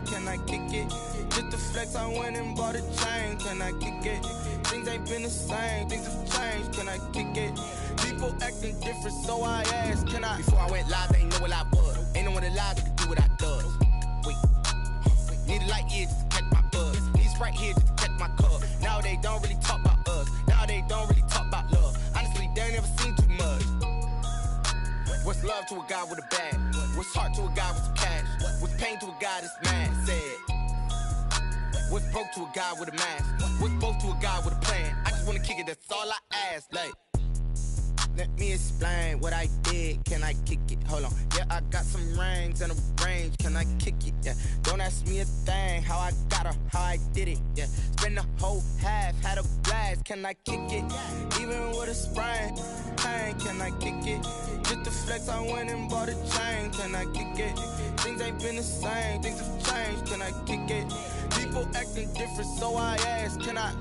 sign, can I kick it? Just the flex, I went and bought a chain, can I kick it? Things ain't been the same, things have changed, can I kick it? People acting different, so I asked, can I? Before I went live, they ain't know what I was. Ain't no one alive that could do what I does. Wait, need a light here just to catch my buzz. Need Sprite here just to catch my cup. Now they don't really talk about us. Now they don't really talk about love. Honestly, they ain't never seen too much. What's love to a guy with a bag? What's heart to a guy with some cash? What's pain to a guy that's mad? Said. What's broke to a guy with a mask? What's both to a guy with a plan? I just wanna kick it, that's all I ask. Like, let me explain what I did. Can I kick it? Hold on. Yeah, I got some rings and a range. Can I kick it? Yeah. Don't ask me a thing. How I got her, how I did it. Yeah. Spend the whole half, had a blast. Can I kick it? Even with a sprain, pain. Can I kick it? Just the flex, I went and bought a chain. Can I kick it? Things ain't been the same. Things have changed. Can I kick it? People acting different, so I ask. Can I?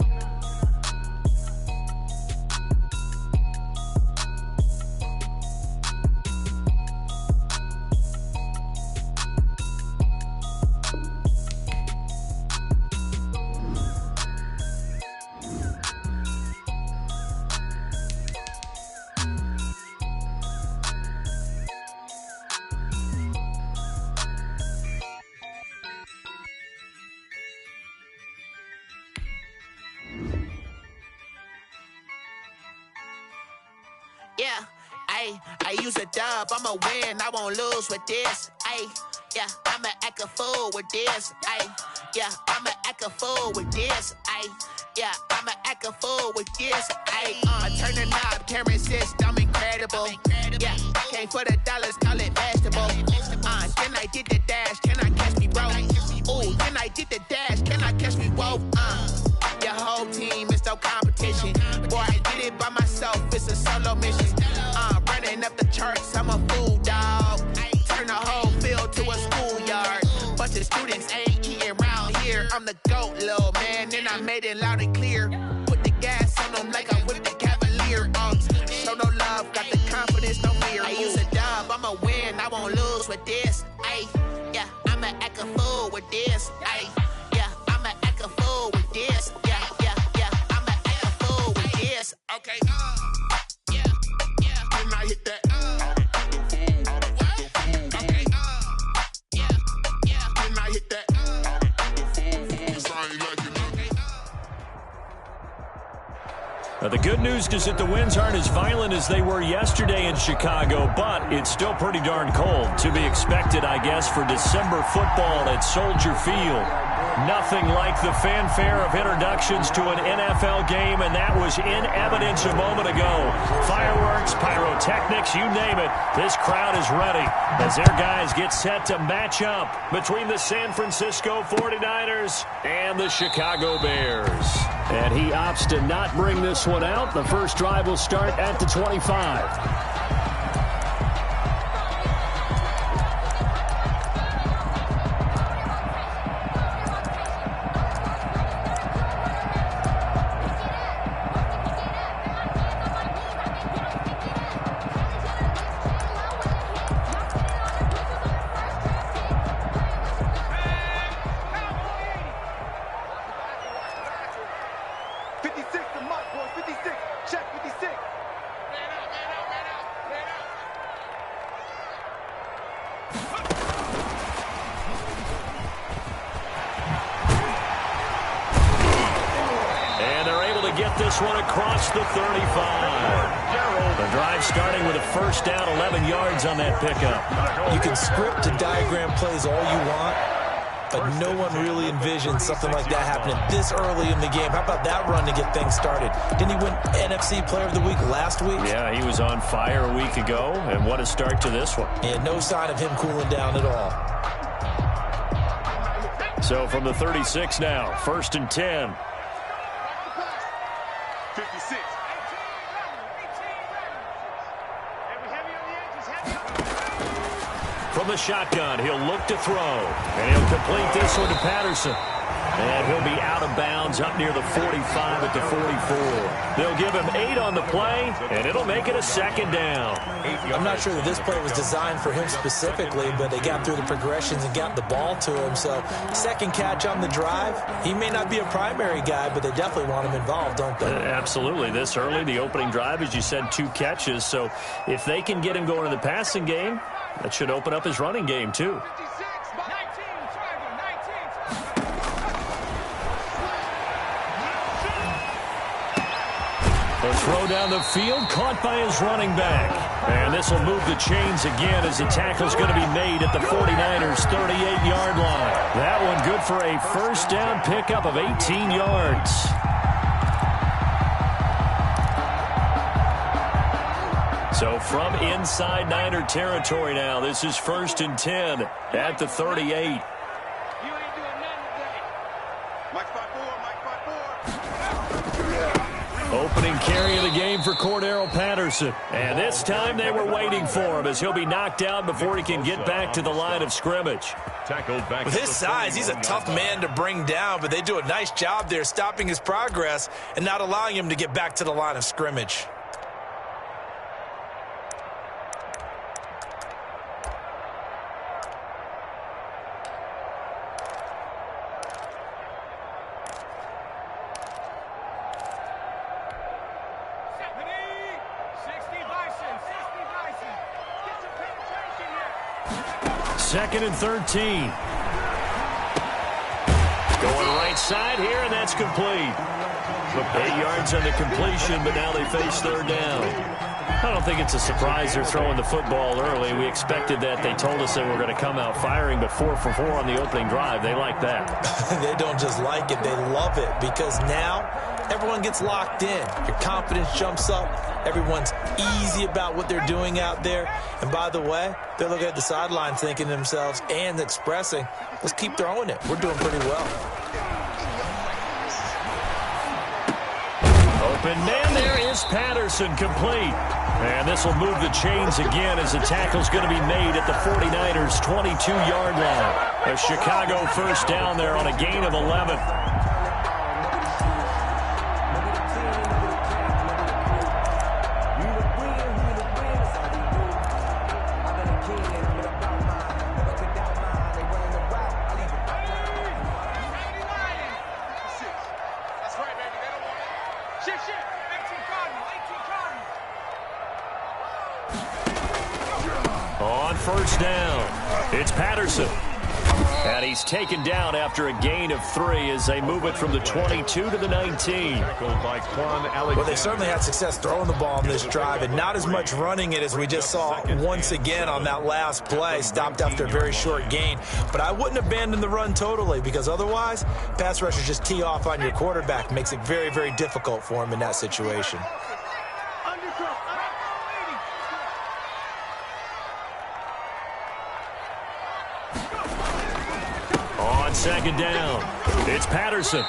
Yeah, I use a dub, I'ma win, I won't lose with this. Yeah, I'ma act a fool with this. Yeah, I'ma act a fool with this. Yeah, I'ma act a fool with this. I turn the knob, camera assist, I'm incredible. Yeah, came for the dollars, call it vegetable. Can I get the dash? Can I catch me, bro? Ooh, can I get the dash? Can I catch me, whoa? Your whole team is no competition. Boy, I did it by myself, it's a solo mission. Running up the charts, I'm a fool, dog. Turn the whole field to a schoolyard. Bunch of students ain't eating around here. I'm the GOAT, little man, and I made it loud and clear. Put the gas on them like I'm with the Cavalier. Show no love, got the confidence, no fear. I use a dub, I'ma win, I won't lose with this. Yeah, I'ma act a fool with this. Yeah, I'ma act a fool with this. Yeah, I'ma act a fool with this. Okay, yeah, when I hit that. Okay, yeah, when I hit that. The good news is that the winds aren't as violent as they were yesterday in Chicago, but it's still pretty darn cold. To be expected, I guess, for December football at Soldier Field. Nothing like the fanfare of introductions to an NFL game, and that was in evidence a moment ago. Fireworks, pyrotechnics, you name it. This crowd is ready as their guys get set to match up between the San Francisco 49ers and the Chicago Bears. And he opts to not bring this one out. The first drive will start at the 25. Get this one across the 35. The drive starting with a first down, 11 yards on that pickup. You can script and diagram plays all you want, but no one really envisioned something like that happening this early in the game. How about that run to get things started? Didn't he win NFC Player of the Week last week? Yeah, he was on fire a week ago, and what a start to this one. And no sign of him cooling down at all. So from the 36 now, 1st and 10. 56. From the shotgun, he'll look to throw, and he'll complete this one to Patterson. And he'll be out of bounds up near the 45 at the 44. They'll give him 8 on the play, and it'll make it a second down. I'm not sure that this play was designed for him specifically, but they got through the progressions and got the ball to him. So second catch on the drive. He may not be a primary guy, but they definitely want him involved, don't they? Absolutely. This early, the opening drive, as you said, 2 catches. So if they can get him going in the passing game, that should open up his running game too. The throw down the field, caught by his running back. And this will move the chains again as the tackle's going to be made at the 49ers' 38-yard line. That one good for a first down pickup of 18 yards. So from inside Niner territory now, this is 1st and 10 at the 38. Opening carry of the game for Cordero Patterson. And this time they were waiting for him as he'll be knocked down before he can get back to the line of scrimmage. With his size, he's a tough man to bring down, but they do a nice job there stopping his progress and not allowing him to get back to the line of scrimmage. Second and 13. Going right side here, and that's complete. 8 yards on the completion, but now they face 3rd down. I don't think it's a surprise they're throwing the football early. We expected that. They told us they were going to come out firing, but 4 for 4 on the opening drive. They like that. They don't just like it, they love it, because now everyone gets locked in. Your confidence jumps up. Everyone's easy about what they're doing out there. And by the way, they're looking at the sideline thinking to themselves and expressing, let's keep throwing it. We're doing pretty well. Open man, there is Patterson, complete. And this will move the chains again as the tackle's going to be made at the 49ers' 22-yard line. A Chicago first down there on a gain of 11. On first down, it's Patterson. And he's taken down after a gain of 3 as they move it from the 22 to the 19. Well, they certainly had success throwing the ball on this drive and not as much running it as we just saw once again on that last play. Stopped after a very short gain. But I wouldn't abandon the run totally, because otherwise, pass rushers just tee off on your quarterback. Makes it very, very difficult for him in that situation. Second down, it's Patterson.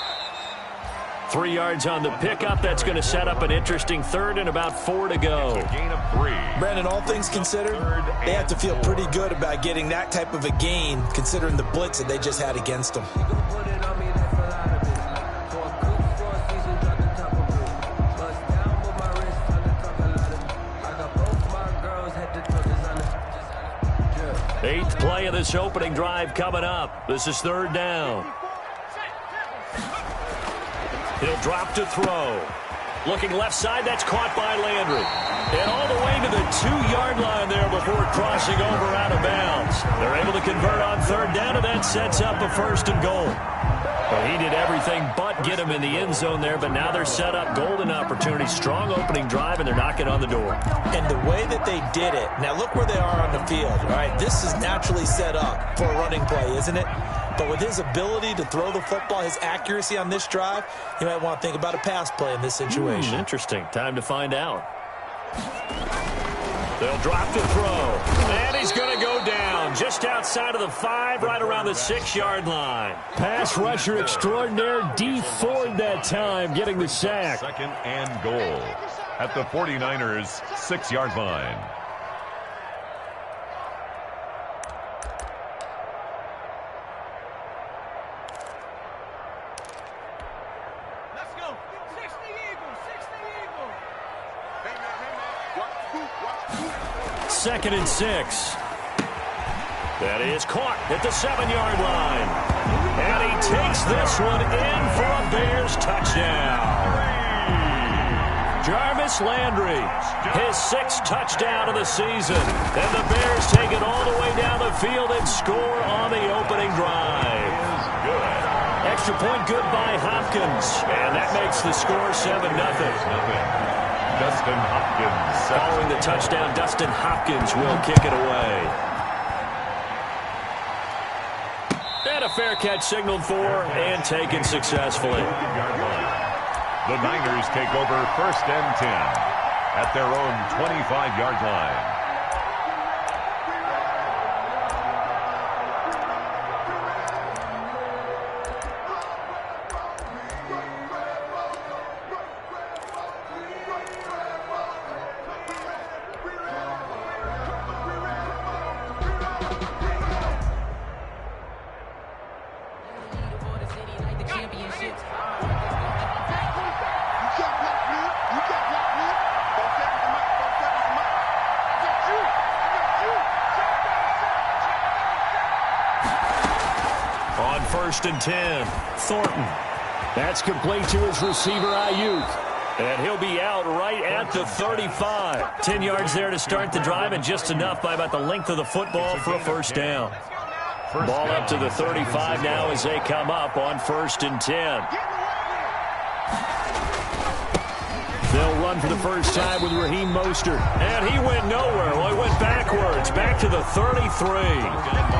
3 yards on the pickup. That's going to set up an interesting 3rd and about 4 to go. Brandon, all things considered, they have to feel pretty good about getting that type of a gain, considering the blitz that they just had against them. Eighth play of this opening drive coming up. This is 3rd down. He'll drop to throw. Looking left side, that's caught by Landry. And all the way to the 2-yard line there before crossing over out of bounds. They're able to convert on 3rd down, and that sets up a 1st and goal. Well, he did everything but get him in the end zone there, but now they're set up golden opportunity. Strong opening drive, and they're knocking on the door. And the way that they did it, now look where they are on the field. All right, this is naturally set up for a running play, isn't it? But with his ability to throw the football, his accuracy on this drive, you might want to think about a pass play in this situation. Interesting. Time to find out. They'll drop to throw. And he's going to go down just outside of the 5, right around the 6-yard line. Pass rusher extraordinaire, D. Ford that time, getting the sack. 2nd and goal at the 49ers' 6-yard line. 2nd and 6. That is caught at the 7-yard line. And he takes this one in for a Bears touchdown. Jarvis Landry, his 6th touchdown of the season. And the Bears take it all the way down the field and score on the opening drive. Extra point good by Hopkins. And that makes the score 7-0. Dustin Hopkins. Following the touchdown, Dustin Hopkins will kick it away. And a fair catch signaled for and taken successfully. The Niners take over 1st and 10 at their own 25-yard line. On 1st and 10, Thornton. That's complete to his receiver, Ayuk. And he'll be out right at the 35. 10 yards there to start the drive, and just enough by about the length of the football for a 1st down. Ball up to the 35 now as they come up on 1st and 10. They'll run for the first time with Raheem Mostert. And he went nowhere. Well, he went backwards. Back to the 33.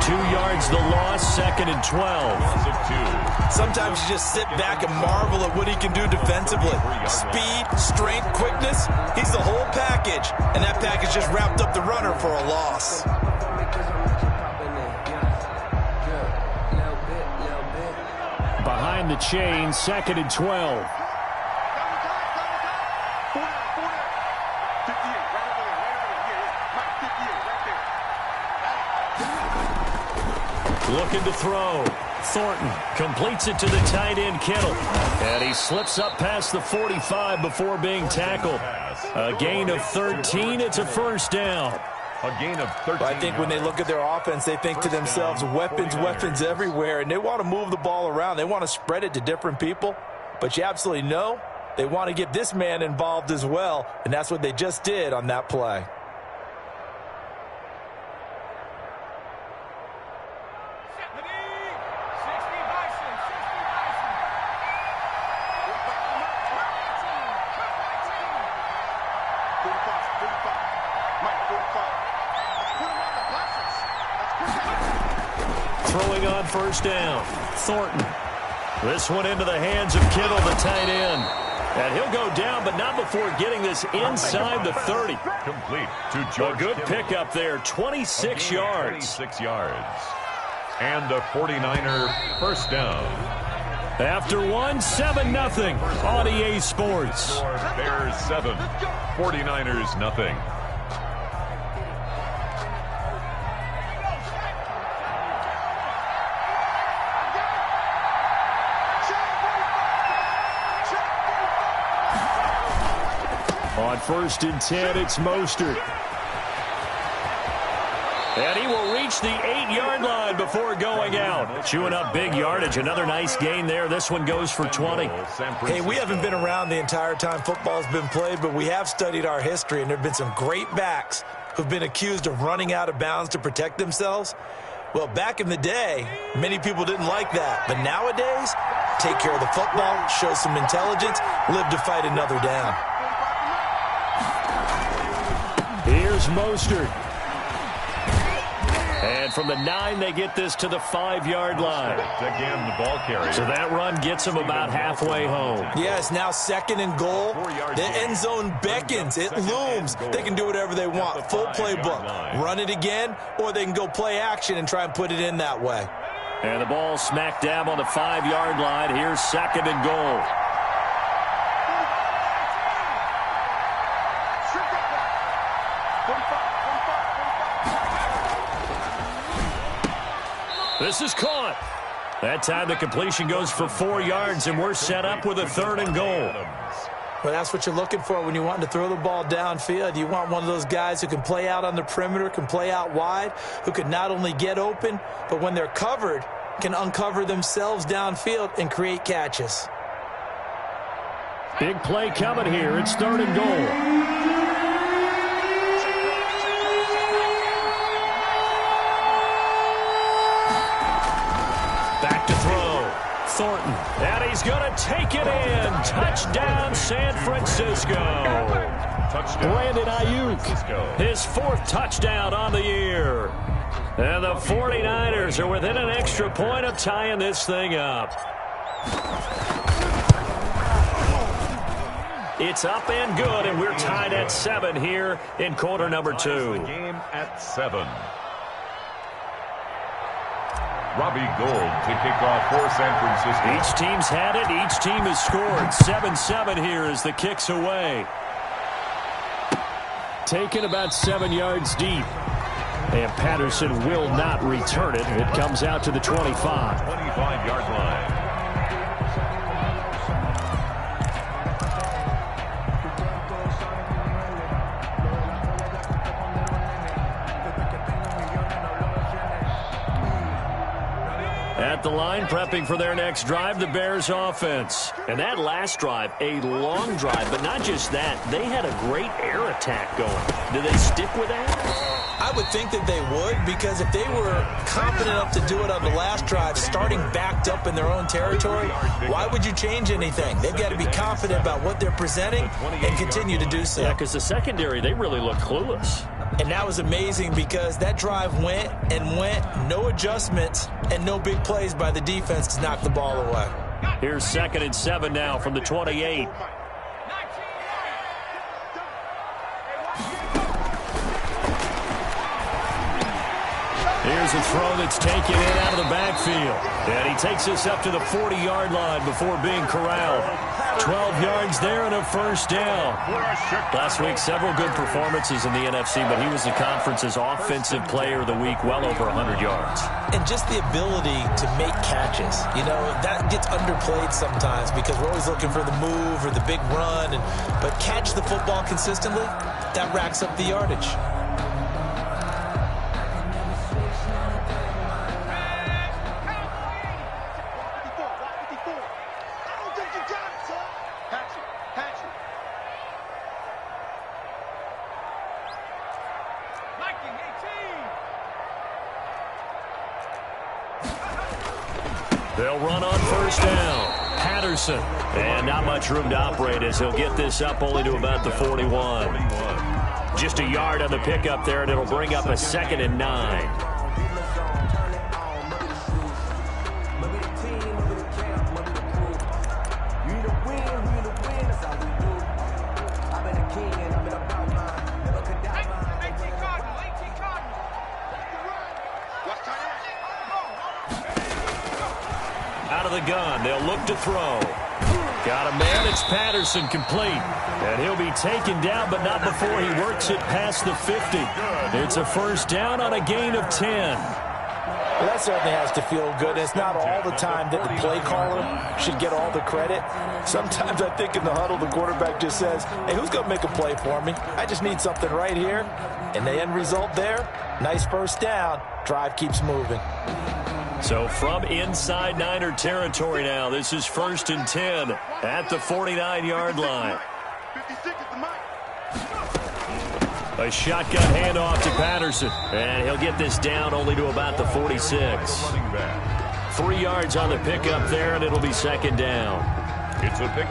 2 yards the loss, 2nd and 12. Sometimes you just sit back and marvel at what he can do defensively. Speed, strength, quickness. He's the whole package. And that package just wrapped up the runner for a loss. Behind the chain, 2nd and 12. Looking to throw. Thornton completes it to the tight end, Kittle. And he slips up past the 45 before being tackled. A gain of 13. It's a 1st down. A gain of 13. I think when they look at their offense, they think to themselves, weapons everywhere, and they want to move the ball around. They want to spread it to different people. But you absolutely know they want to get this man involved as well, and that's what they just did on that play. Throwing on 1st down. Thornton. This one into the hands of Kittle, the tight end. And he'll go down, but not before getting this inside the 30. Complete to George. A good pickup there, 26 yards. 26 yards. And a 49er 1st down. After 7-0 on EA Sports. Bears 7, 49ers nothing. On 1st and 10, it's Mostert. And he will reach the 8-yard line before going out. Chewing up big yardage. Another nice gain there. This one goes for 20. Hey, we haven't been around the entire time football's been played, but we have studied our history, and there have been some great backs who've been accused of running out of bounds to protect themselves. Well, back in the day, many people didn't like that. But nowadays, take care of the football, show some intelligence, live to fight another down. Here's Mostert. And from the 9, they get this to the 5-yard line. Again, the ball carrier. So that run gets them about halfway home. Yeah, it's now 2nd and goal. The end zone beckons. It looms. They can do whatever they want. Full playbook. Run it again, or they can go play action and try and put it in that way. And the ball smack dab on the 5-yard line. Here's 2nd and goal. This is caught. That time the completion goes for 4 yards, and we're set up with a 3rd and goal. Well, that's what you're looking for when you're wanting to throw the ball downfield. You want one of those guys who can play out on the perimeter, can play out wide, who can not only get open, but when they're covered, can uncover themselves downfield and create catches. Big play coming here. It's 3rd and goal. Back to throw. Thornton. And he's going to take it in. Touchdown, San Francisco. Brandon Ayuk, his 4th touchdown on the year. And the 49ers are within an extra point of tying this thing up. It's up and good, and we're tied at 7 here in quarter number 2. The game at 7. Robbie Gould to kick off for San Francisco. Each team's had it. Each team has scored. 7-7 here as the kick's away. Taken about 7 yards deep. And Patterson will not return it. It comes out to the 25. 25-yard line. At the line, prepping for their next drive, the Bears offense. And that last drive, a long drive, but not just that. They had a great air attack going. Do they stick with that? I would think that they would, because if they were confident enough to do it on the last drive, starting backed up in their own territory, why would you change anything? They've got to be confident about what they're presenting and continue to do so. Yeah, because the secondary, they really look clueless. And that was amazing because that drive went and went, no adjustments, and no big plays by the defense to knock the ball away. Here's 2nd and 7 now from the 28. Here's a throw that's taken in out of the backfield. And he takes us up to the 40-yard line before being corralled. 12 yards there and a 1st down. Last week, several good performances in the NFC, but he was the conference's offensive player of the week, well over 100 yards. And just the ability to make catches. You know, that gets underplayed sometimes because we're always looking for the move or the big run. But catch the football consistently, that racks up the yardage. They'll run on 1st down. Patterson. And not much room to operate as he'll get this up only to about the 41. Just a yard on the pickup there, and it'll bring up a 2nd and 9. Out of the gun, they'll look to throw. Got a man, it's Patterson, complete. And he'll be taken down, but not before he works it past the 50. It's a 1st down on a gain of 10. Well, that certainly has to feel good. It's not all the time that the play caller should get all the credit. Sometimes I think in the huddle, the quarterback just says, hey, who's going to make a play for me? I just need something right here. And the end result there, nice 1st down. Drive keeps moving. So from inside Niner territory now, this is 1st and 10 at the 49-yard line. A shotgun handoff to Patterson, and he'll get this down only to about the 46. 3 yards on the pickup there, and it'll be 2nd down.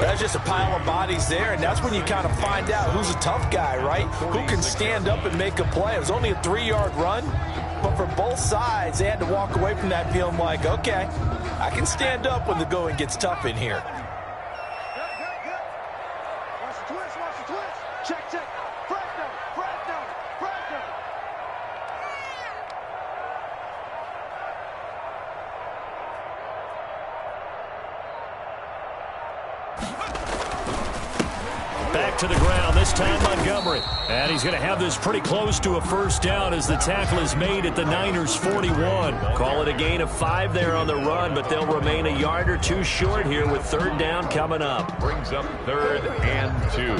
That's just a pile of bodies there, and that's when you kind of find out who's a tough guy, right? Who can stand up and make a play. It was only a 3-yard run, but for both sides, they had to walk away from that feeling like, okay, I can stand up when the going gets tough in here. to the ground, this time Montgomery. And he's going to have this pretty close to a first down as the tackle is made at the Niners' 41. Call it a gain of 5 there on the run, but they'll remain a yard or two short here with third down coming up. Brings up 3rd and 2.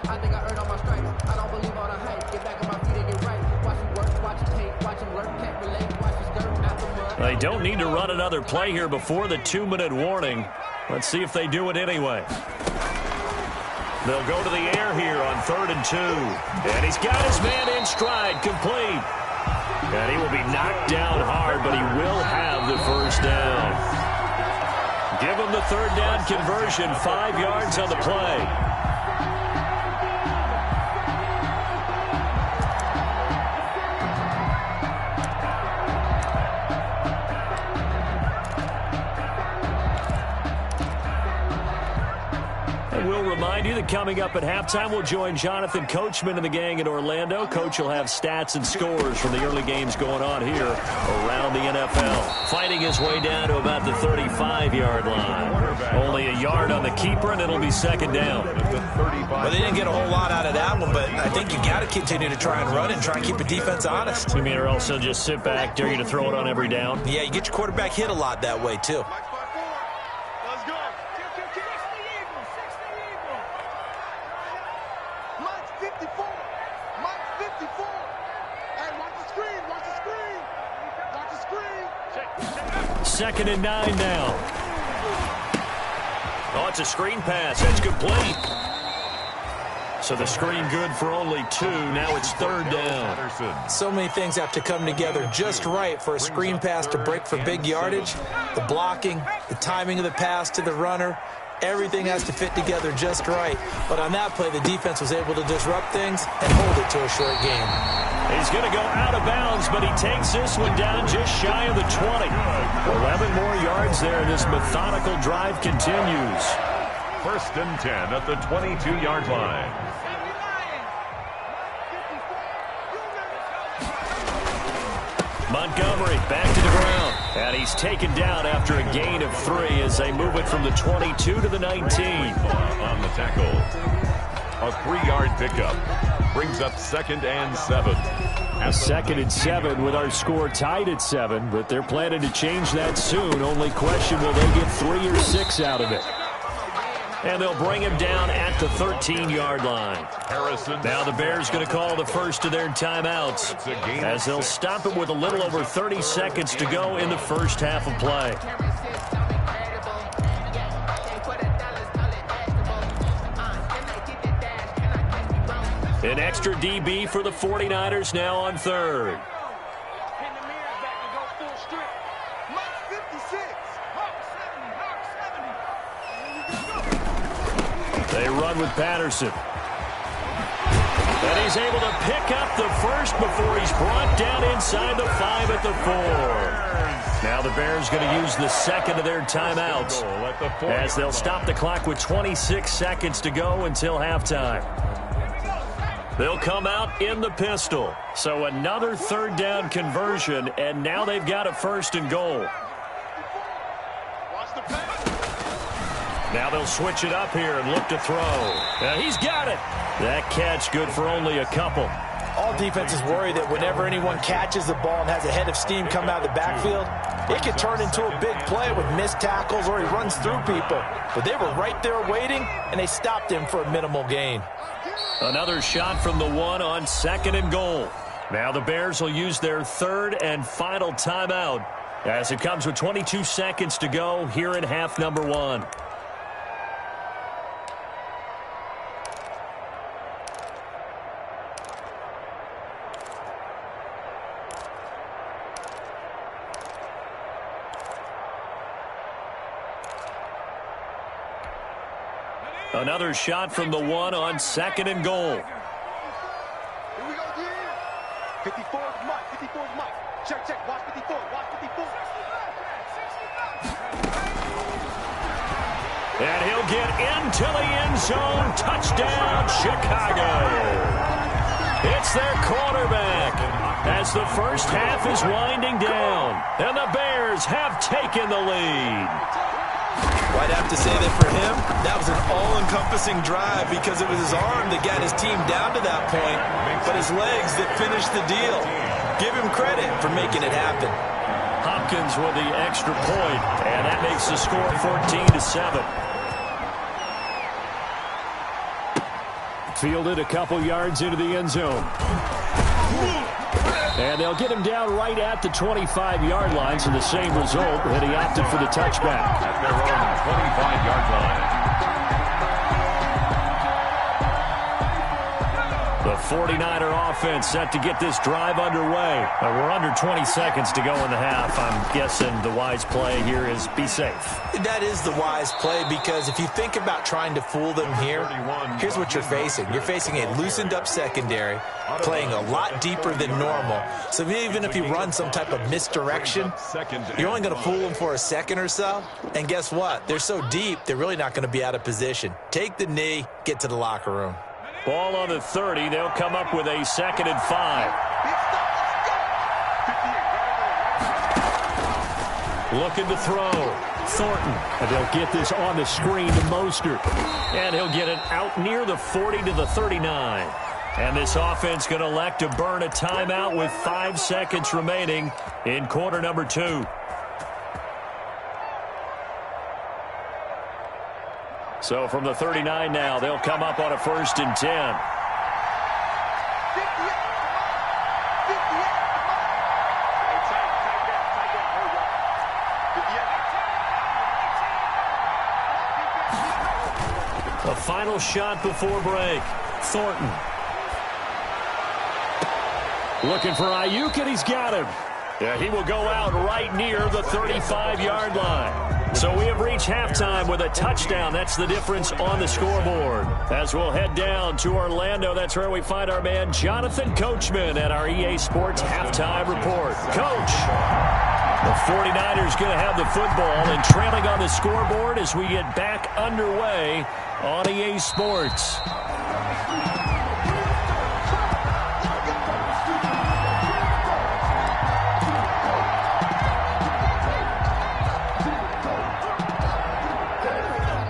I think I earned all my stripes. I don't believe all the hype. Get back on my feet and get right. Watch him work, watch him hate, watch him lurk, can't relate, watch his dirt out the mud. They don't need to run another play here before the 2-minute warning. Let's see if they do it anyway. They'll go to the air here on 3rd and 2. And he's got his man in stride, complete. And he will be knocked down hard, but he will have the first down. Give him the third down conversion, 5 yards on the play. We'll remind you that coming up at halftime, we'll join Jonathan Coachman and the gang in Orlando. Coach will have stats and scores from the early games going on here around the NFL. Fighting his way down to about the 35-yard line. Only a yard on the keeper, and it'll be second down. Well, they didn't get a whole lot out of that one, but I think you got to continue to try and run and try and keep the defense honest. You mean, or else they'll just sit back, dare you to throw it on every down? Yeah, you get your quarterback hit a lot that way, too. Second and 9 now. Oh, it's a screen pass. That's complete. So the screen good for only 2. Now it's third down. So many things have to come together just right for a screen pass to break for big yardage. The blocking, the timing of the pass to the runner, everything has to fit together just right. But on that play, the defense was able to disrupt things and hold it to a short game. He's going to go out of bounds, but he takes this one down just shy of the 20. 11 more yards there. This methodical drive continues. 1st and 10 at the 22-yard line. Montgomery back to the ground. And he's taken down after a gain of 3 as they move it from the 22 to the 19. On the tackle. A 3-yard pickup. Brings up 2nd and 7. A 2nd and 7 with our score tied at 7, but they're planning to change that soon. Only question, will they get 3 or 6 out of it? And they'll bring him down at the 13-yard line. Now the Bears going to call the first of their timeouts as they'll stop it with a little over 30 seconds to go in the first half of play. An extra DB for the 49ers now on 3rd. They run with Patterson. And he's able to pick up the first before he's brought down inside the 5 at the 4. Now the Bears going to use the second of their timeouts as they'll stop the clock with 26 seconds to go until halftime. They'll come out in the pistol. So another third down conversion, and now they've got a 1st and goal. Now they'll switch it up here and look to throw. He's got it. That catch good for only a couple. All defenses worry that whenever anyone catches the ball and has a head of steam come out of the backfield, it could turn into a big play with missed tackles or he runs through people. But they were right there waiting, and they stopped him for a minimal gain. Another shot from the 1 on 2nd and goal. Now the Bears will use their 3rd and final timeout as it comes with 22 seconds to go here in half number 1. Another shot from the 1 on 2nd and goal. Here we go, yeah. 54 is Mike. 54 is Mike. Check, check. Watch 54. Watch 54. And he'll get into the end zone. Touchdown, Chicago. It's their quarterback as the first half is winding down. And the Bears have taken the lead. Well, I'd have to say that for him, that was an all-encompassing drive because it was his arm that got his team down to that point, but his legs that finished the deal. Give him credit for making it happen. Hopkins with the extra point, and that makes the score 14-7. Fielded a couple yards into the end zone. And they'll get him down right at the 25-yard line, so the same result, and he opted for the touchback. At their own 25-yard line. The 49er offense set to get this drive underway. We're under 20 seconds to go in the half. I'm guessing the wise play here is be safe. That is the wise play because if you think about trying to fool them here, here's what you're facing. You're facing a loosened-up secondary, playing a lot deeper than normal. So even if you run some type of misdirection, you're only going to fool them for a second or so. And guess what? They're so deep, they're really not going to be out of position. Take the knee, get to the locker room. Ball on the 30. They'll come up with a 2nd and 5. Looking to throw. Thornton. And they'll get this on the screen to Mostert. And he'll get it out near the 40 to the 39. And this offense going to elect to burn a timeout with 5 seconds remaining in quarter number 2. So from the 39 now, they'll come up on a 1st and 10. A final shot before break. Thornton. Looking for Ayuk, and he's got him. Yeah, he will go out right near the 35-yard line. So we have reached halftime with a touchdown. That's the difference on the scoreboard. As we'll head down to Orlando, that's where we find our man Jonathan Coachman at our EA Sports Halftime Report. Coach, the 49ers going to have the football and trailing on the scoreboard as we get back underway on EA Sports.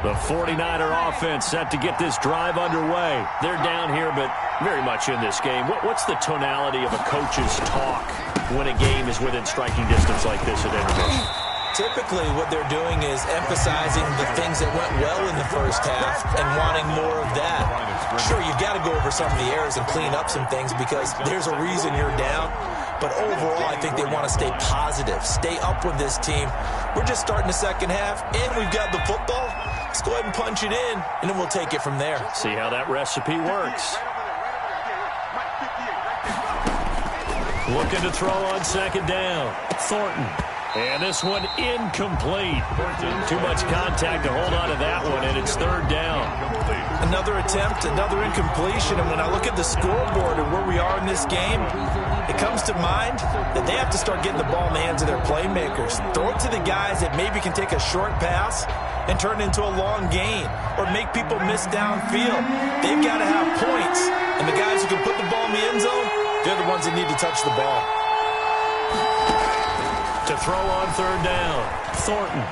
The 49er offense set to get this drive underway. They're down here, but very much in this game. What's the tonality of a coach's talk when a game is within striking distance like this at intermission? Typically, what they're doing is emphasizing the things that went well in the first half and wanting more of that. Sure, you've got to go over some of the errors and clean up some things because there's a reason you're down. But overall, I think they want to stay positive, stay up with this team. We're just starting the second half, and we've got the football. Let's go ahead and punch it in, and then we'll take it from there. See how that recipe works. Looking to throw on 2nd down. Thornton. And this one incomplete. Too much contact to hold on to that one, and it's 3rd down. Another attempt, another incompletion, and when I look at the scoreboard and where we are in this game, it comes to mind that they have to start getting the ball in the hands of their playmakers. Throw it to the guys that maybe can take a short pass and turn it into a long gain or make people miss downfield. They've got to have points, and the guys who can put the ball in the end zone, they're the ones that need to touch the ball. To throw on 3rd down. Thornton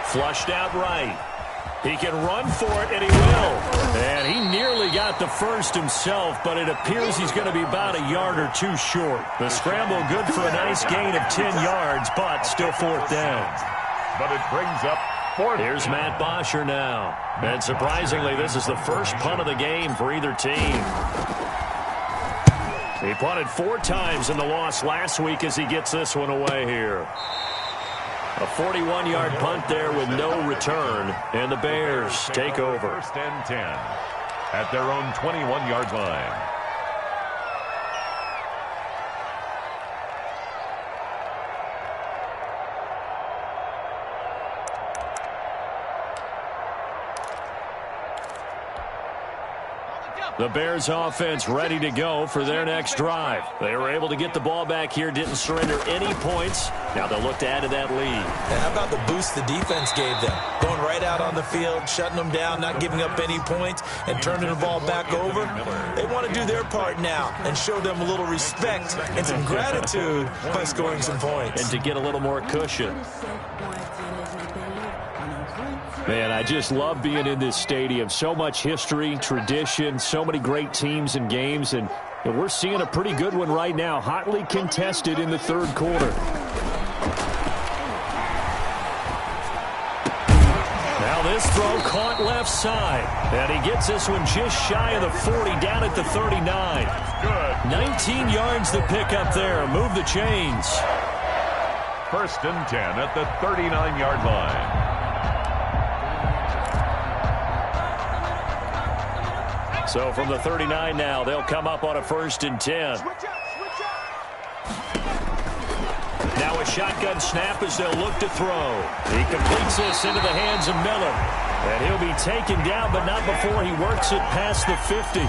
flushed out right. He can run for it, and he will. And he nearly got the first himself, but it appears he's going to be about a yard or 2 short. The scramble good for a nice gain of 10 yards, but still 4th down. But it brings up 4th. Here's Matt Bosher now. And surprisingly, this is the first punt of the game for either team. He punted 4 times in the loss last week as he gets this one away here. A 41-yard punt there with no return, and the Bears take over. 1st and 10 at their own 21-yard line. The Bears offense ready to go for their next drive. They were able to get the ball back here, didn't surrender any points. Now they'll look to add to that lead. And how about the boost the defense gave them? Going right out on the field, shutting them down, not giving up any points, and turning the ball back over. They want to do their part now and show them a little respect and some gratitude by scoring some points. And to get a little more cushion. Man, I just love being in this stadium. So much history, tradition, so many great teams and games, and we're seeing a pretty good one right now, hotly contested in the third quarter. Now this throw caught left side, and he gets this one just shy of the 40, down at the 39. Good. 19 yards to pick up there. Move the chains. 1st and 10 at the 39-yard line. So from the 39 now, they'll come up on a 1st and 10. Now a shotgun snap as they'll look to throw. He completes this into the hands of Miller. And he'll be taken down, but not before he works it past the 50.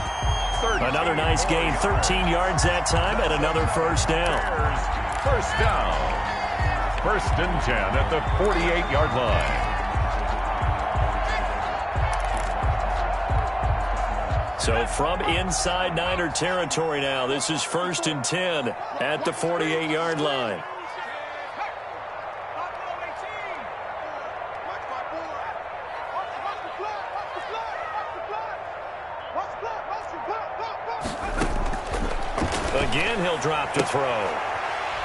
Another nice gain, 13 yards that time, and another 1st down. First down. 1st and 10 at the 48-yard line. So from inside Niner territory now, this is 1st and 10 at the 48-yard line. Again, he'll drop to throw.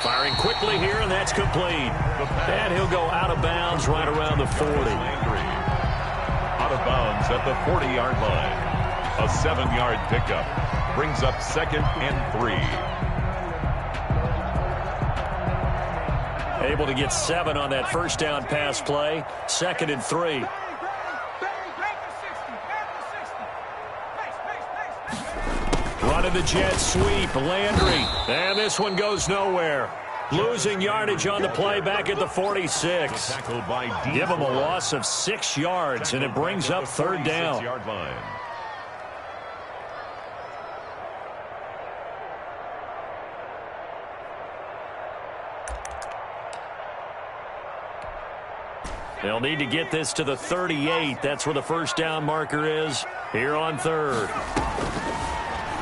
Firing quickly here, and that's complete. And he'll go out of bounds right around the 40. Out of bounds at the 40-yard line. A 7-yard pickup brings up 2nd and 3. Able to get 7 on that 1st down pass play. 2nd and 3. Running the jet sweep. Landry. And this one goes nowhere. Losing yardage on the play back at the 46. Give him a loss of 6 yards, and it brings up 3rd down. They'll need to get this to the 38. That's where the 1st down marker is here on 3rd.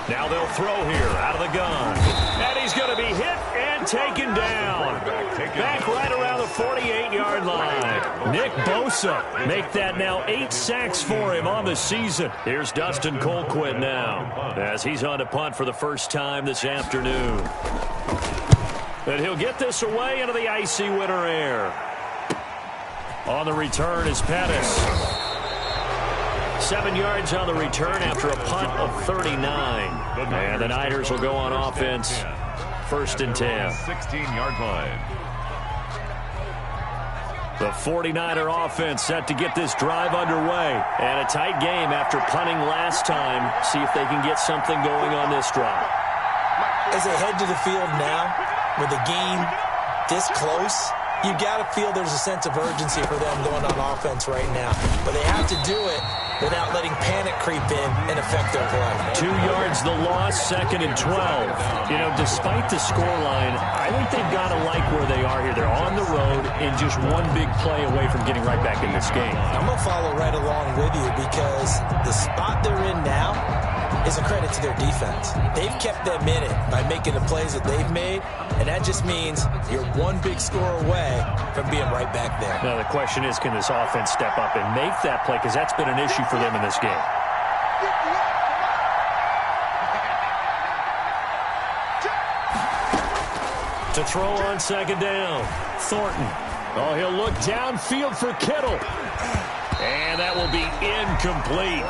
Now they'll throw here out of the gun. And he's going to be hit and taken down. Back right around the 48-yard line. Nick Bosa make that now 8 sacks for him on the season. Here's Dustin Colquitt now as he's on to punt for the first time this afternoon. And he'll get this away into the icy winter air. On the return is Pettis. 7 yards on the return after a punt of 39. And the Niners will go on offense. 1st and 10. 16-yard line. The 49er offense set to get this drive underway. And a tight game after punting last time. See if they can get something going on this drive. As they head to the field now, with the game this close, you got to feel there's a sense of urgency for them going on offense right now. But they have to do it without letting panic creep in and affect their play. 2 yards the loss, 2nd and 12. You know, despite the scoreline, I think they've got to like where they are here. They're on the road and just one big play away from getting right back in this game. I'm going to follow right along with you because the spot they're in now is a credit to their defense. They've kept them in it by making the plays that they've made, and that just means you're one big score away from being right back there. Now the question is, can this offense step up and make that play? Because that's been an issue for them in this game. To throw on 2nd down, Thornton. Oh, he'll look downfield for Kittle. And that will be incomplete.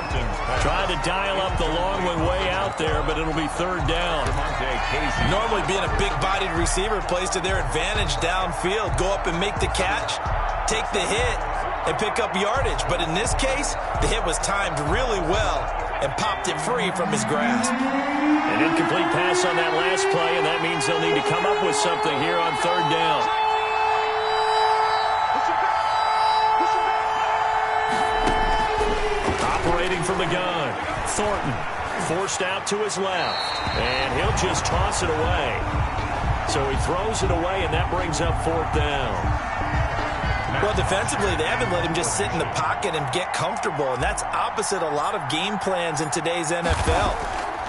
Tried to dial up the long one way out there, but it'll be 3rd down. Normally being a big-bodied receiver plays to their advantage downfield. Go up and make the catch, take the hit, and pick up yardage. But in this case, the hit was timed really well and popped it free from his grasp. An incomplete pass on that last play, and that means they'll need to come up with something here on 3rd down. Operating from the gun, Thornton forced out to his left, and he'll just toss it away. So he throws it away, and that brings up 4th down. Well, defensively, they haven't let him just sit in the pocket and get comfortable, and that's opposite a lot of game plans in today's NFL.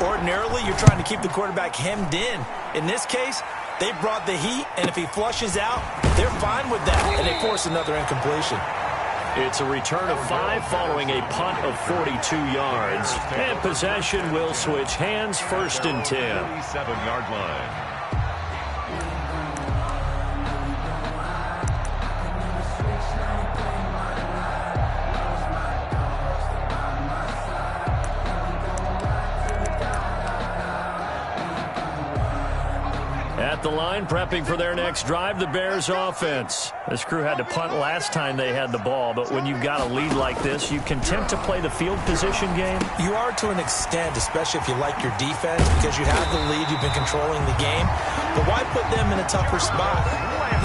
Ordinarily, you're trying to keep the quarterback hemmed in. In this case, they brought the heat, and if he flushes out, they're fine with that, and they force another incompletion. It's a return of 5 following a punt of 42 yards. And possession will switch hands, 1st and 10. 37-yard line. At the line, prepping for their next drive, the Bears offense. This crew had to punt last time they had the ball, but when you've got a lead like this, you content to play the field position game? You are to an extent, especially if you like your defense, because you have the lead, you've been controlling the game. But why put them in a tougher spot?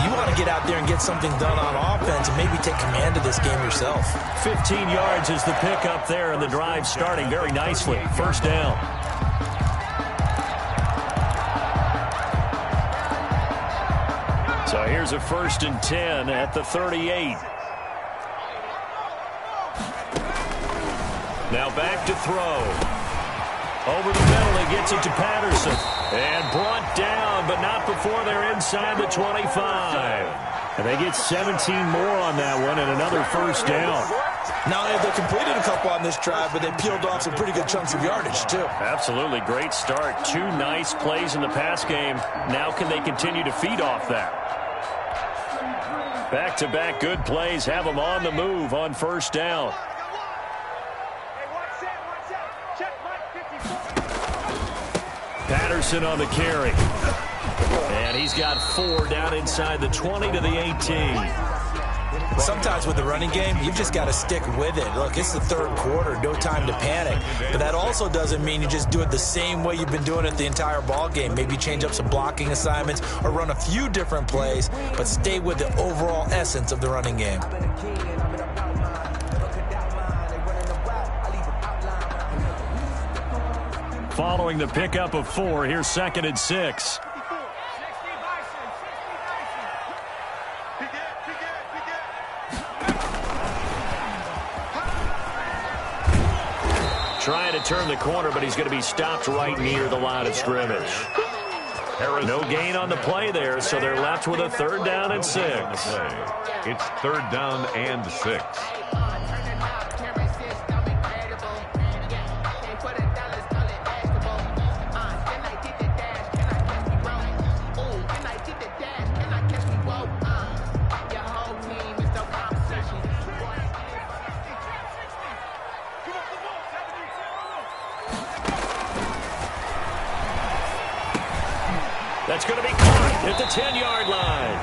You want to get out there and get something done on offense and maybe take command of this game yourself. 15 yards is the pickup there, and the drive starting very nicely. 1st down. So here's a 1st and 10 at the 38. Now back to throw. Over the middle, he gets it to Patterson. And brought down, but not before they're inside the 25. And they get 17 more on that one and another 1st down. Now, they completed a couple on this drive, but they peeled off some pretty good chunks of yardage, too. Absolutely. Great start. 2 nice plays in the pass game. Now can they continue to feed off that? Back-to-back good plays have them on the move on 1st down. Patterson on the carry. And he's got 4 down inside the 20 to the 18. Sometimes with the running game, you've just got to stick with it. Look, it's the 3rd quarter, no time to panic. But that also doesn't mean you just do it the same way you've been doing it the entire ball game. Maybe change up some blocking assignments or run a few different plays, but stay with the overall essence of the running game. Following the pickup of 4, here's 2nd and 6. Trying to turn the corner, but he's going to be stopped right near the line of scrimmage. No gain on the play there, so they're left with a 3rd down and 6. It's 3rd down and 6. That's going to be caught at the 10-yard line.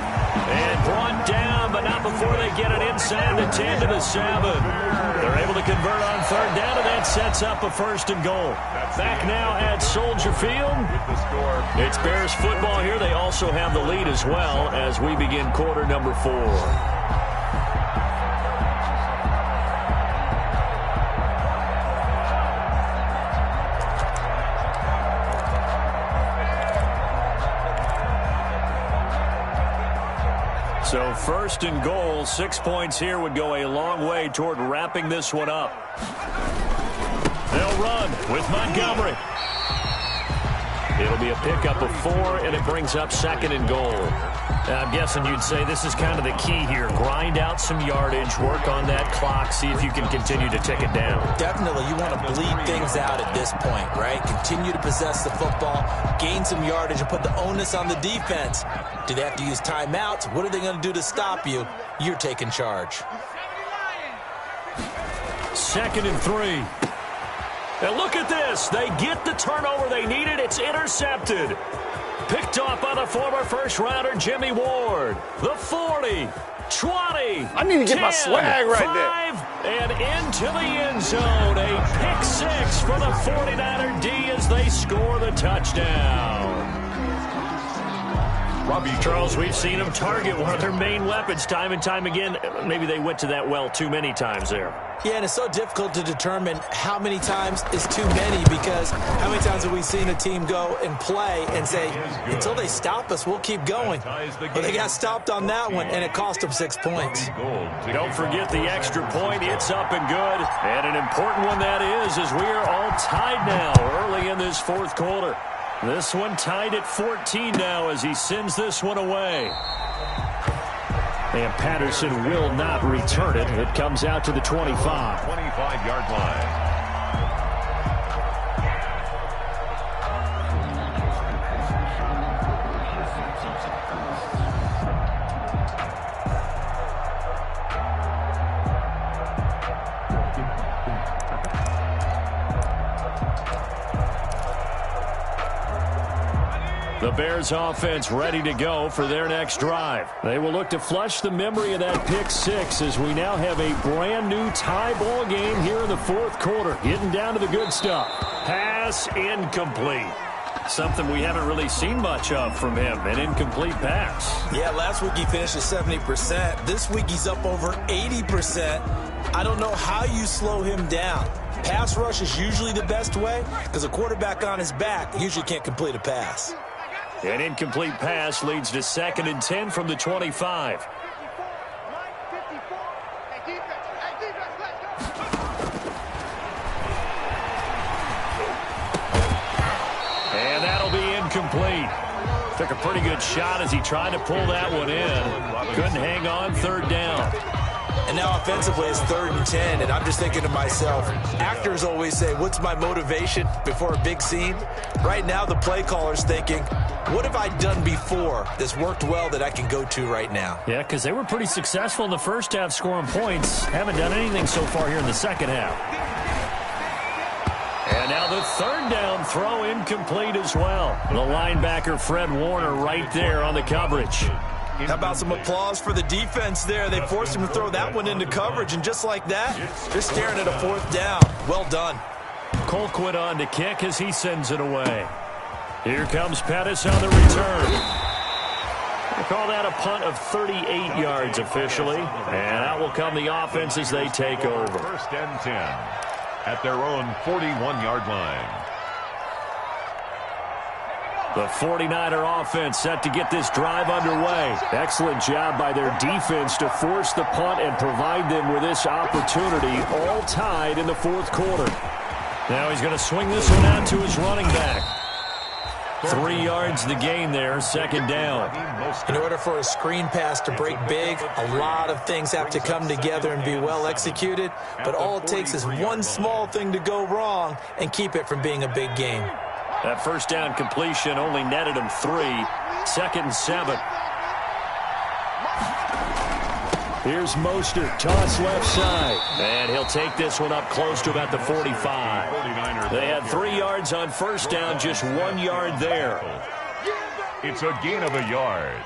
And brought down, but not before they get it inside the 10 to the 7. They're able to convert on 3rd down, and that sets up a 1st and goal. Back now at Soldier Field. It's Bears football here. They also have the lead as well as we begin quarter number 4. So 1st and goal, 6 points here would go a long way toward wrapping this one up. They'll run with Montgomery. It'll be a pickup of 4, and it brings up 2nd and goal. I'm guessing you'd say this is kind of the key here. Grind out some yardage, work on that clock, see if you can continue to tick it down. Definitely, you want to bleed things out at this point, right? Continue to possess the football, gain some yardage, and put the onus on the defense. Do they have to use timeouts? What are they going to do to stop you? You're taking charge. 2nd and 3. And look at this. They get the turnover they needed. It's intercepted. Picked off by the former 1st-rounder Jimmy Ward. The 40, 20, I need to get 10, my swag right 5, and into the end zone. A pick 6 for the 49er D as they score the touchdown. Charles, we've seen them target one of their main weapons time and time again. Maybe they went to that well too many times there. Yeah, and it's so difficult to determine how many times is too many, because how many times have we seen a team go and play and say, until they stop us, we'll keep going. But they got stopped on that one, and it cost them 6 points. Don't forget the extra point. It's up and good. And an important one that is, as we are all tied now early in this 4th quarter. This one tied at 14 now as he sends this one away. And Patterson will not return it. It comes out to the 25. 25-yard line. The Bears offense ready to go for their next drive. They will look to flush the memory of that pick six as we now have a brand new tie ball game here in the fourth quarter. Getting down to the good stuff. Pass incomplete. Something we haven't really seen much of from him, an incomplete pass. Yeah, last week he finished at 70%. This week he's up over 80%. I don't know how you slow him down. Pass rush is usually the best way because a quarterback on his back usually can't complete a pass. An incomplete pass leads to 2nd and 10 from the 25. And that'll be incomplete. Took a pretty good shot as he tried to pull that one in. Couldn't hang on, 3rd down. And now offensively it's 3rd and 10, and I'm just thinking to myself, actors always say, what's my motivation before a big scene? Right now the play caller's thinking, what have I done before that's worked well that I can go to right now? Yeah, because they were pretty successful in the first half scoring points. Haven't done anything so far here in the second half. And now the 3rd down throw incomplete as well. The linebacker Fred Warner right there on the coverage. How about some applause for the defense there? They forced him to throw that one into coverage, and just like that, they're staring at a 4th down. Well done. Colquitt on to kick as he sends it away. Here comes Pettis on the return. They call that a punt of 38 yards officially. And out will come the offense as they take over. 1st and 10 at their own 41-yard line. The 49er offense set to get this drive underway. Excellent job by their defense to force the punt and provide them with this opportunity, all tied in the 4th quarter. Now he's going to swing this one out to his running back. 3 yards the gain there, 2nd down. In order for a screen pass to break big, a lot of things have to come together and be well executed, but all it takes is one small thing to go wrong and keep it from being a big game. That 1st down completion only netted him 3. 2nd and 7. Here's Mostert, toss left side. And he'll take this one up close to about the 45. They had 3 yards on 1st down, just 1 yard there. It's a gain of a yard.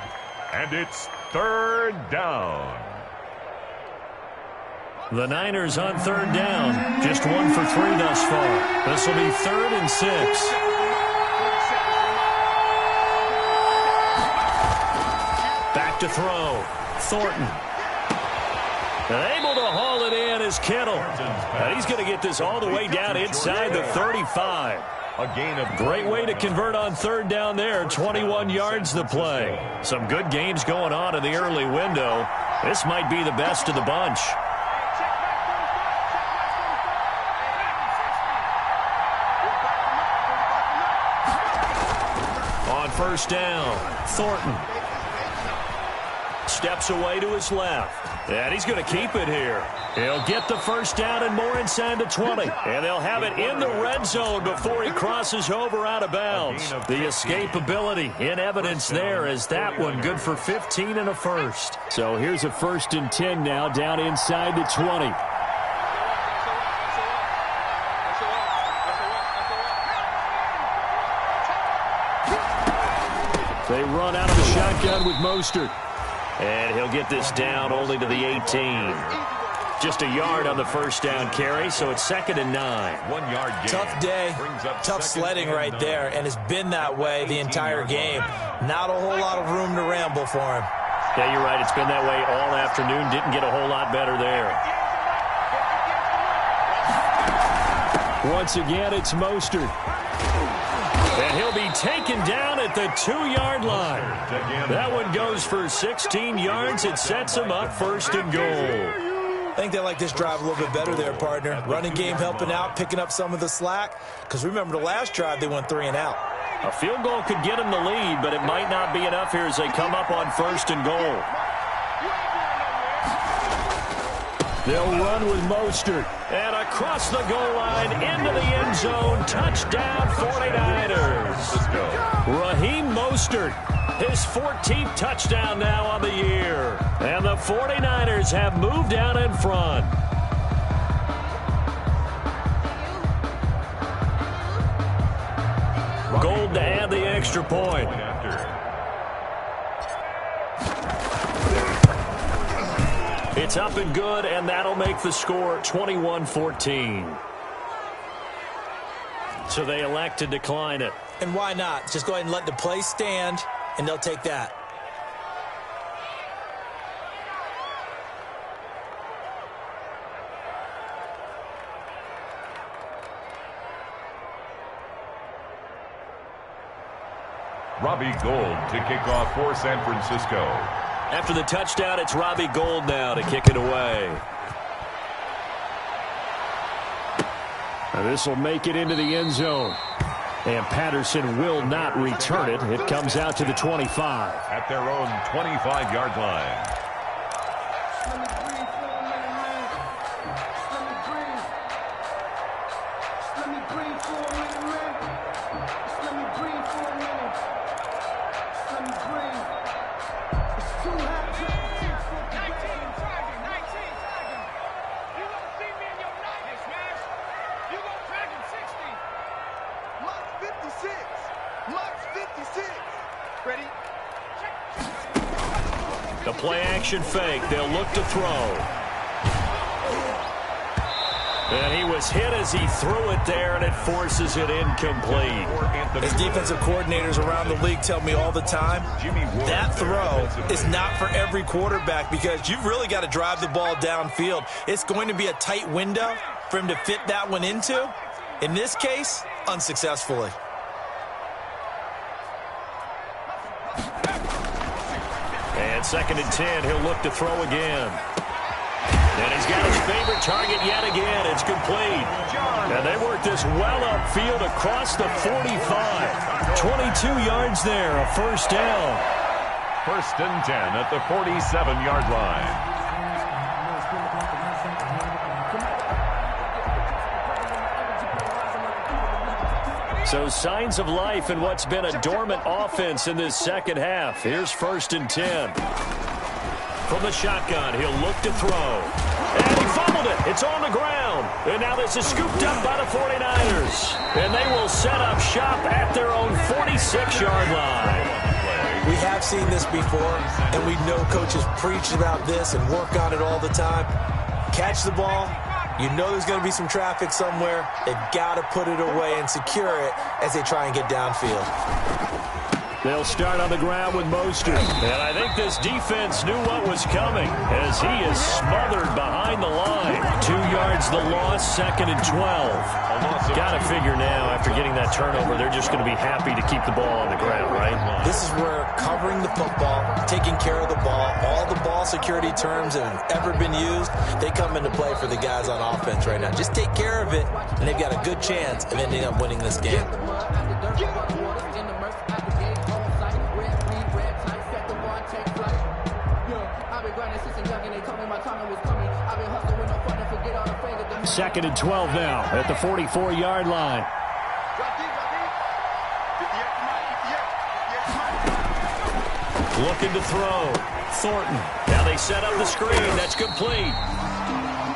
And it's 3rd down. The Niners on 3rd down. Just 1 for 3 thus far. This will be 3rd and 6. Back to throw. Thornton. And able to haul it in is Kittle. And he's going to get this all the way down inside the 35. A gain of great way to convert on 3rd down there. 21 yards the play. Some good games going on in the early window. This might be the best of the bunch. On 1st down, Thornton steps away to his left. And he's going to keep it here. He'll get the 1st down and more inside the 20. And they'll have it in the red zone before he crosses over out of bounds. The escapability in evidence there as that one good for 15 and a 1st. So here's a 1st and 10 now down inside the 20. They run out of the shotgun with Mostert. And he'll get this down only to the 18. Just a yard on the 1st down carry, so it's 2nd and 9. 1 yard gain. Tough day, tough sledding right there, and it's been that way the entire game. Not a whole lot of room to ramble for him. Yeah, you're right. It's been that way all afternoon. Didn't get a whole lot better there. Once again, it's Mostert. And he'll be taken down at the 2-yard line. That one goes for 16 yards. It sets him up 1st and goal. I think they like this drive a little bit better there, partner. Running game helping out, picking up some of the slack. Because remember the last drive, they went 3 and out. A field goal could get them the lead, but it might not be enough here as they come up on 1st and goal. They'll run with Mostert. And across the goal line, into the end zone. Touchdown, 49ers. Raheem Mostert, his 14th touchdown now on the year. And the 49ers have moved out in front. Gold to add the extra point. It's up and good, and that'll make the score 21-14. So they elect to decline it. And why not? Just go ahead and let the play stand, and they'll take that. Robbie Gould to kick off for San Francisco. After the touchdown, it's Robbie Gould now to kick it away. Now this will make it into the end zone. And Patterson will not return it. It comes out to the 25. At their own 25-yard line. The play-action fake. They'll look to throw. And he was hit as he threw it there, and it forces it incomplete. As defensive coordinators around the league tell me all the time, that throw is not for every quarterback because you've really got to drive the ball downfield. It's going to be a tight window for him to fit that one into. In this case, unsuccessfully. And 2nd and 10, he'll look to throw again. And he's got his favorite target yet again. It's complete. And they work this well upfield across the 45. 22 yards there, a first down. 1st and 10 at the 47-yard line. So signs of life in what's been a dormant offense in this second half. Here's 1st and 10. From the shotgun, he'll look to throw. And he fumbled it. It's on the ground. And now this is scooped up by the 49ers. And they will set up shop at their own 46-yard line. We have seen this before, and we know coaches preach about this and work on it all the time. Catch the ball. You know there's going to be some traffic somewhere. They've got to put it away and secure it as they try and get downfield. They'll start on the ground with Mostert. And I think this defense knew what was coming as he is smothered behind the line. 2 yards the loss, 2nd and 12. Got to figure now, after getting that turnover, they're just going to be happy to keep the ball on the ground, right? This is where covering the football, taking care of the ball, all the ball security terms that have ever been used, they come into play for the guys on offense right now. Just take care of it, and they've got a good chance of ending up winning this game. Second and 12 now at the 44-yard line. Looking to throw. Thornton. Now they set up the screen. That's complete.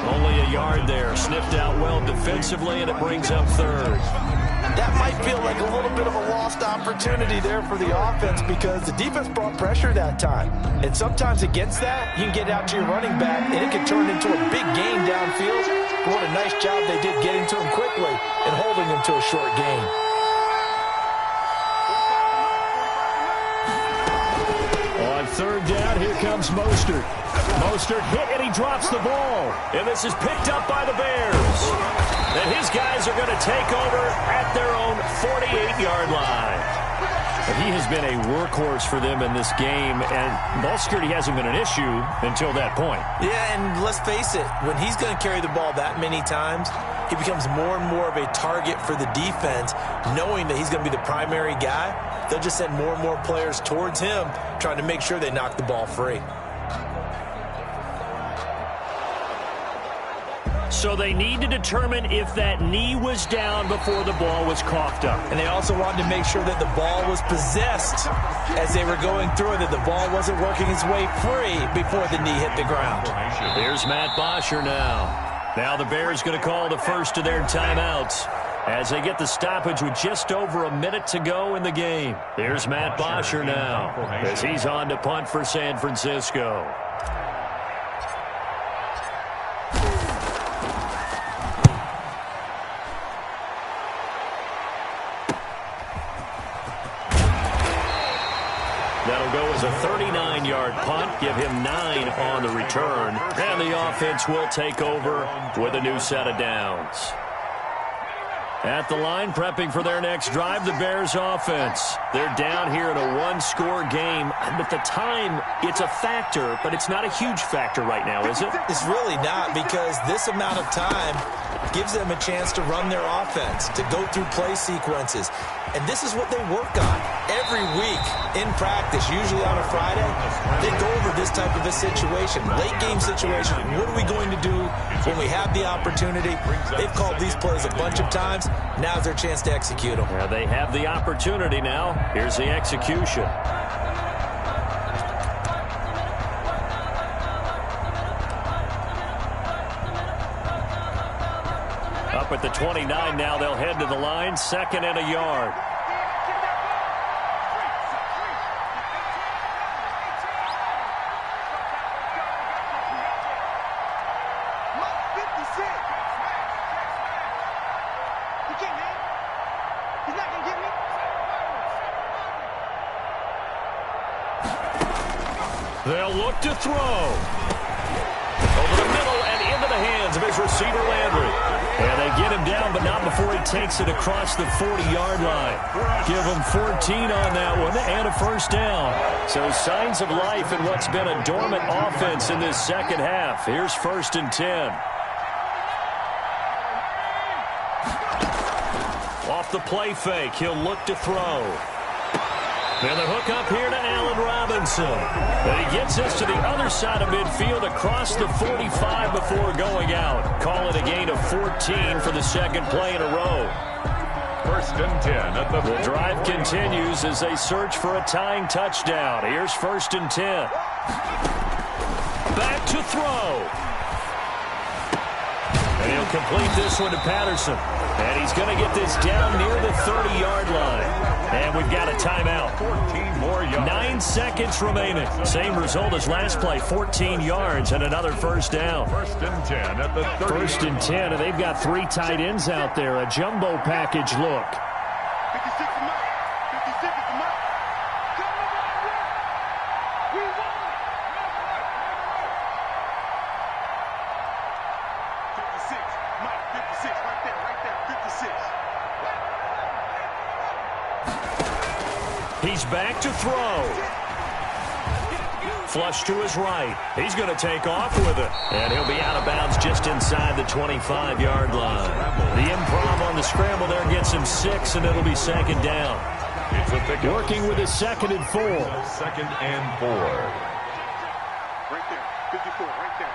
Only a yard there. Sniffed out well defensively, and it brings up 3rd. That might feel like a little bit of a lost opportunity there for the offense because the defense brought pressure that time. And sometimes against that, you can get out to your running back, and it can turn into a big gain downfield. What a nice job they did getting to him quickly and holding him to a short gain. On 3rd down, here comes Mostert. Mostert hit, and he drops the ball. And this is picked up by the Bears. And his guys are going to take over at their own 48-yard line. And he has been a workhorse for them in this game, and ball security hasn't been an issue until that point. Yeah, and let's face it, when he's going to carry the ball that many times, he becomes more and more of a target for the defense, knowing that he's going to be the primary guy. They'll just send more and more players towards him, trying to make sure they knock the ball free. So they need to determine if that knee was down before the ball was coughed up. And they also wanted to make sure that the ball was possessed as they were going through it, that the ball wasn't working its way free before the knee hit the ground. Here's Matt Bosher now. Now the Bears going to call the first of their timeouts as they get the stoppage with just over a minute to go in the game. Here's Matt Bosher now as he's on to punt for San Francisco. That'll go as a 39-yard punt, give him 9 on the return, and the offense will take over with a new set of downs. At the line, prepping for their next drive, the Bears offense. They're down here in a one-score game. At the time, it's a factor, but it's not a huge factor right now, is it? It's really not, because this amount of time gives them a chance to run their offense, to go through play sequences. And this is what they work on every week in practice, usually on a Friday. They go over this type of a situation, late-game situation. What are we going to do when we have the opportunity? They've called these plays a bunch of times. Now's their chance to execute them. Yeah, they have the opportunity now. Here's the execution. Up at the 29 now, they'll head to the line, 2nd and a yard. They'll look to throw. Over the middle and into the hands of his receiver, Landry. And they get him down, but not before he takes it across the 40-yard line. Give him 14 on that one and a first down. So signs of life in what's been a dormant offense in this second half. Here's 1st and 10. Off the play fake, he'll look to throw. And the hook up here to Allen Robinson. And he gets us to the other side of midfield across the 45 before going out. Call it a gain of 14 for the second play in a row. 1st and 10 at the... The drive continues as they search for a tying touchdown. Here's 1st and 10. Back to throw. And he'll complete this one to Patterson. And he's going to get this down near the 30-yard line. And we've got a timeout. 14 more yards. 9 seconds remaining. Same result as last play, 14 yards and another first down. 1st and 10 at the 30. 1st and 10, and they've got 3 tight ends out there. A jumbo package look. 56 is mine. 56 is mine. Come on, we won. 56, Mike, 56, right there, 56. He's back to throw. Flush to his right. He's going to take off with it. And he'll be out of bounds just inside the 25-yard line. The improv on the scramble there gets him 6, and it'll be 2nd down. Working with his 2nd and 4. 2nd and 4. Right there, 54, right there,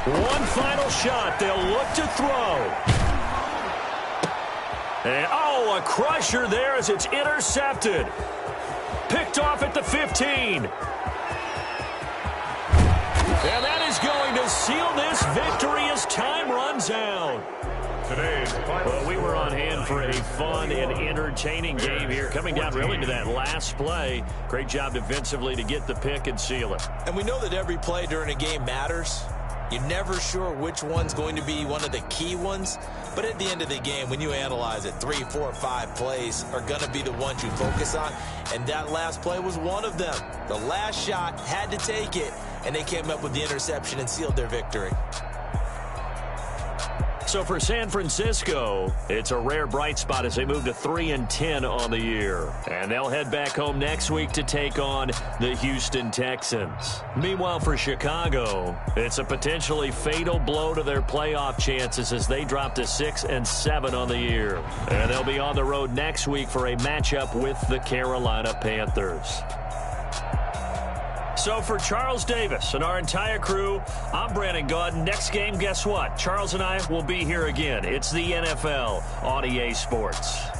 54. One final shot. They'll look to throw. And, a crusher there as it's intercepted. Picked off at the 15. And that is going to seal this victory as time runs out. Well, we were on hand for a fun and entertaining game here. Coming down really to that last play. Great job defensively to get the pick and seal it. And we know that every play during a game matters. You're never sure which one's going to be one of the key ones. But at the end of the game, when you analyze it, 3, 4, 5 plays are going to be the ones you focus on. And that last play was one of them. The last shot had to take it, and they came up with the interception and sealed their victory. So for San Francisco, it's a rare bright spot as they move to 3-10 on the year. And they'll head back home next week to take on the Houston Texans. Meanwhile, for Chicago, it's a potentially fatal blow to their playoff chances as they drop to 6-7 on the year. And they'll be on the road next week for a matchup with the Carolina Panthers. So for Charles Davis and our entire crew, I'm Brandon Gaudin. Next game, guess what? Charles and I will be here again. It's the NFL on EA Sports.